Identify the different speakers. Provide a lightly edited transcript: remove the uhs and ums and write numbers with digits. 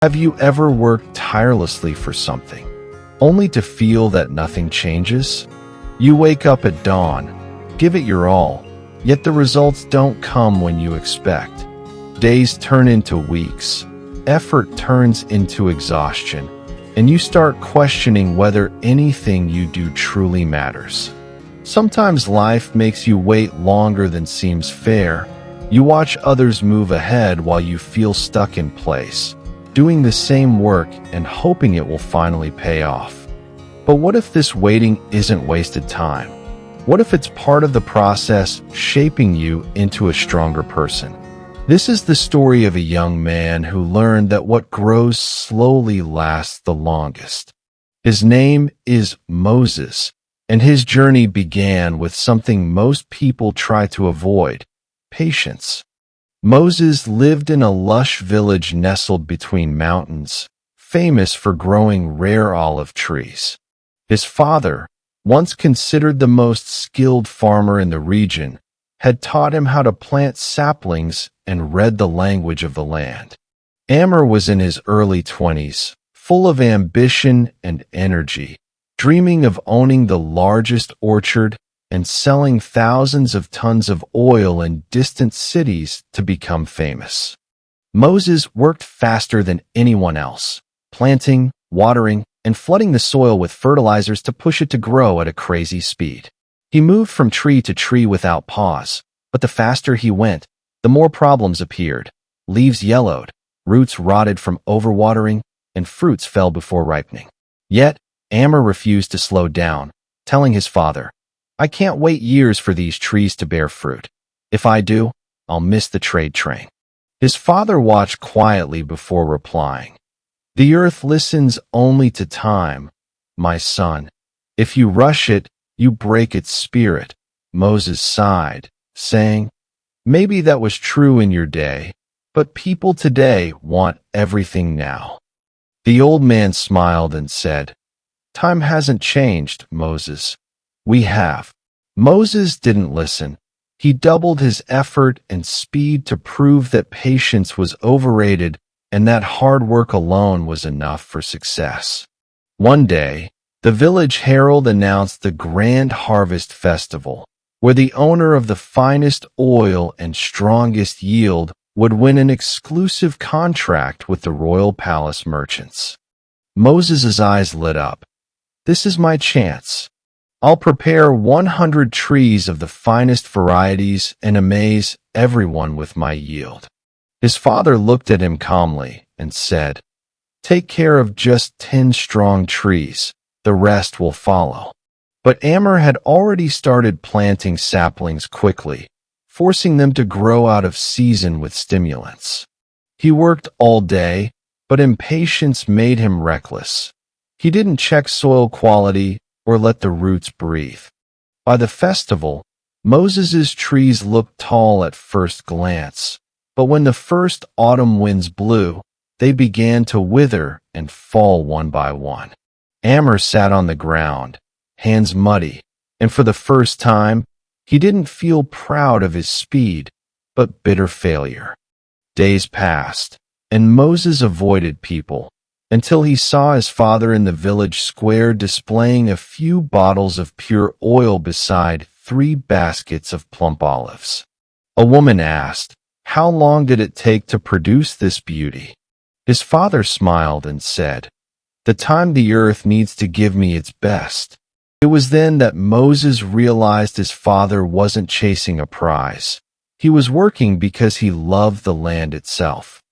Speaker 1: Have you ever worked tirelessly for something, only to feel that nothing changes? You wake up at dawn, give it your all, yet the results don't come when you expect. Days turn into weeks, effort turns into exhaustion, and you start questioning whether anything you do truly matters. Sometimes life makes you wait longer than seems fair. You watch others move ahead while you feel stuck in place, doing the same work and hoping it will finally pay off. But what if this waiting isn't wasted time? What if it's part of the process shaping you into a stronger person? This is the story of a young man who learned that what grows slowly lasts the longest. His name is Moses, and his journey began with something most people try to avoid: patience. Moses lived in a lush village nestled between mountains, famous for growing rare olive trees. His father, once considered the most skilled farmer in the region, had taught him how to plant saplings and read the language of the land. Amr was in his early 20s, full of ambition and energy, dreaming of owning the largest orchard and selling thousands of tons of oil in distant cities to become famous. Moses worked faster than anyone else, planting, watering, and flooding the soil with fertilizers to push it to grow at a crazy speed. He moved from tree to tree without pause, but the faster he went, the more problems appeared. Leaves yellowed, roots rotted from overwatering, and fruits fell before ripening. Yet, Amr refused to slow down, telling his father, "I can't wait years for these trees to bear fruit. If I do, I'll miss the trade train." His father watched quietly before replying, "The earth listens only to time, my son. If you rush it, you break its spirit." Moses sighed, saying, "Maybe that was true in your day, but people today want everything now." The old man smiled and said, "Time hasn't changed, Moses. We have." Moses didn't listen. He doubled his effort and speed to prove that patience was overrated and that hard work alone was enough for success. One day, the village herald announced the Grand Harvest Festival, where the owner of the finest oil and strongest yield would win an exclusive contract with the royal palace merchants. Moses' eyes lit up. "This is my chance. I'll prepare 100 trees of the finest varieties and amaze everyone with my yield." His father looked at him calmly and said, "Take care of just 10 strong trees. The rest will follow." But Amr had already started planting saplings quickly, forcing them to grow out of season with stimulants. He worked all day, but impatience made him reckless. He didn't check soil quality or let the roots breathe. By the festival, Moses' trees looked tall at first glance, but when the first autumn winds blew, they began to wither and fall one by one. Amr sat on the ground, hands muddy, and for the first time, he didn't feel proud of his speed, but bitter failure. Days passed, and Moses avoided people, until he saw his father in the village square displaying a few bottles of pure oil beside 3 baskets of plump olives. A woman asked, "How long did it take to produce this beauty?" His father smiled and said, "The time the earth needs to give me its best." It was then that Moses realized his father wasn't chasing a prize. He was working because he loved the land itself.